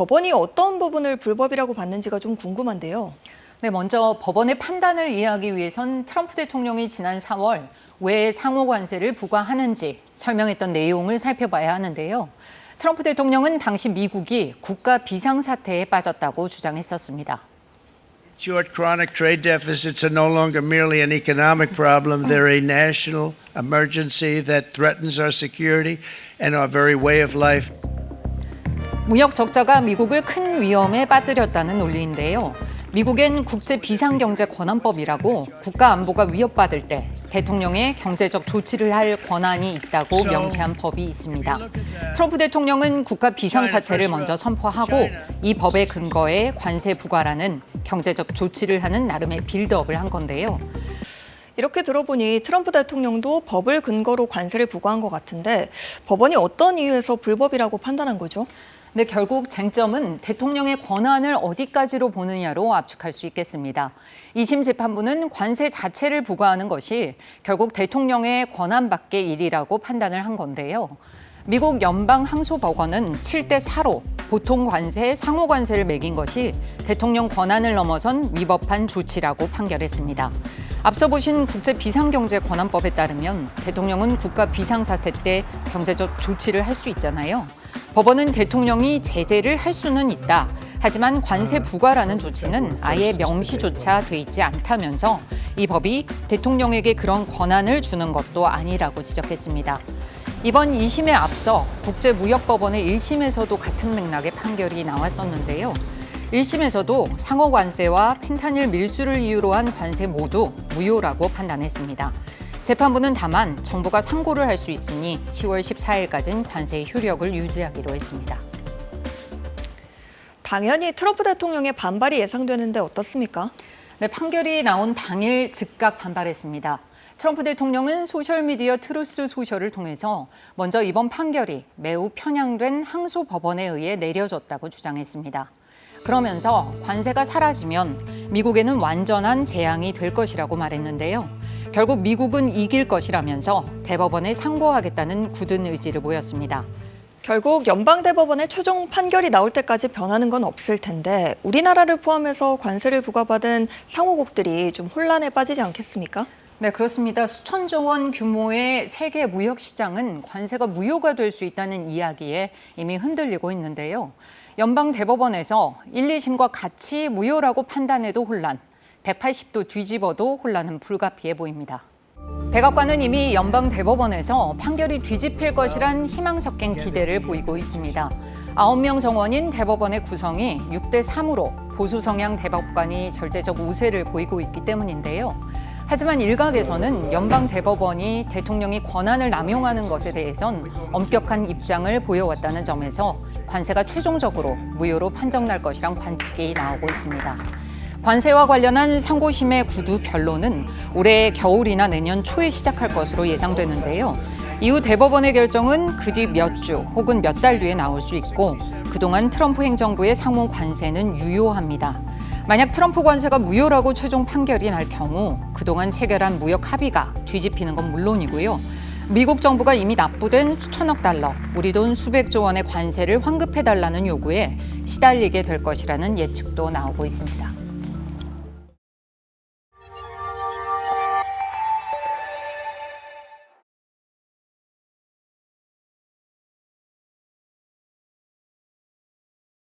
법원이 어떤 부분을 불법이라고 봤는지가 좀 궁금한데요. 네, 먼저 법원의 판단을 이해하기 위해선 트럼프 대통령이 지난 4월 왜 상호 관세를 부과하는지 설명했던 내용을 살펴봐야 하는데요. 트럼프 대통령은 당시 미국이 국가 비상사태에 빠졌다고 주장했었습니다. Short chronic trade deficits are no longer merely an economic problem. They're a national emergency that threatens our security and our very way of life. 무역 적자가 미국을 큰 위험에 빠뜨렸다는 논리인데요. 미국엔 국제 비상경제 권한법이라고 국가 안보가 위협받을 때 대통령의 경제적 조치를 할 권한이 있다고 명시한 법이 있습니다. 트럼프 대통령은 국가 비상사태를 먼저 선포하고 이 법의 근거에 관세 부과라는 경제적 조치를 하는 나름의 빌드업을 한 건데요. 이렇게 들어보니 트럼프 대통령도 법을 근거로 관세를 부과한 것 같은데 법원이 어떤 이유에서 불법이라고 판단한 거죠? 근데 결국 쟁점은 대통령의 권한을 어디까지로 보느냐로 압축할 수 있겠습니다. 2심 재판부는 관세 자체를 부과하는 것이 결국 대통령의 권한 밖의 일이라고 판단을 한 건데요. 미국 연방항소법원은 7대4로 보통 관세, 상호 관세를 매긴 것이 대통령 권한을 넘어선 위법한 조치라고 판결했습니다. 앞서 보신 국제비상경제권한법에 따르면 대통령은 국가 비상사태 때 경제적 조치를 할 수 있잖아요. 법원은 대통령이 제재를 할 수는 있다. 하지만 관세 부과라는 조치는 아예 명시조차 돼 있지 않다면서 이 법이 대통령에게 그런 권한을 주는 것도 아니라고 지적했습니다. 이번 2심에 앞서 국제무역법원의 1심에서도 같은 맥락의 판결이 나왔었는데요. 1심에서도 상호 관세와 펜타닐 밀수를 이유로 한 관세 모두 무효라고 판단했습니다. 재판부는 다만 정부가 상고를 할 수 있으니 10월 14일까지는 관세의 효력을 유지하기로 했습니다. 당연히 트럼프 대통령의 반발이 예상되는데 어떻습니까? 네, 판결이 나온 당일 즉각 반발했습니다. 트럼프 대통령은 소셜미디어 트루스 소셜을 통해서 먼저 이번 판결이 매우 편향된 항소법원에 의해 내려졌다고 주장했습니다. 그러면서 관세가 사라지면 미국에는 완전한 재앙이 될 것이라고 말했는데요. 결국 미국은 이길 것이라면서 대법원에 상고하겠다는 굳은 의지를 보였습니다. 결국 연방대법원의 최종 판결이 나올 때까지 변하는 건 없을 텐데 우리나라를 포함해서 관세를 부과받은 상호국들이 좀 혼란에 빠지지 않겠습니까? 네, 그렇습니다. 수천조 원 규모의 세계 무역 시장은 관세가 무효가 될 수 있다는 이야기에 이미 흔들리고 있는데요. 연방 대법원에서 1, 2심과 같이 무효라고 판단해도 혼란, 180도 뒤집어도 혼란은 불가피해 보입니다. 백악관은 이미 연방 대법원에서 판결이 뒤집힐 것이란 희망 섞인 기대를 보이고 있습니다. 9명 정원인 대법원의 구성이 6대3으로 보수 성향 대법관이 절대적 우세를 보이고 있기 때문인데요. 하지만 일각에서는 연방 대법원이 대통령이 권한을 남용하는 것에 대해선 엄격한 입장을 보여왔다는 점에서 관세가 최종적으로 무효로 판정날 것이란 관측이 나오고 있습니다. 관세와 관련한 상고심의 구두 변론은 올해 겨울이나 내년 초에 시작할 것으로 예상되는데요. 이후 대법원의 결정은 그 뒤 몇 주 혹은 몇 달 뒤에 나올 수 있고 그동안 트럼프 행정부의 상호 관세는 유효합니다. 만약 트럼프 관세가 무효라고 최종 판결이 날 경우 그동안 체결한 무역 합의가 뒤집히는 건 물론이고요. 미국 정부가 이미 납부된 수천억 달러, 우리 돈 수백조 원의 관세를 환급해달라는 요구에 시달리게 될 것이라는 예측도 나오고 있습니다.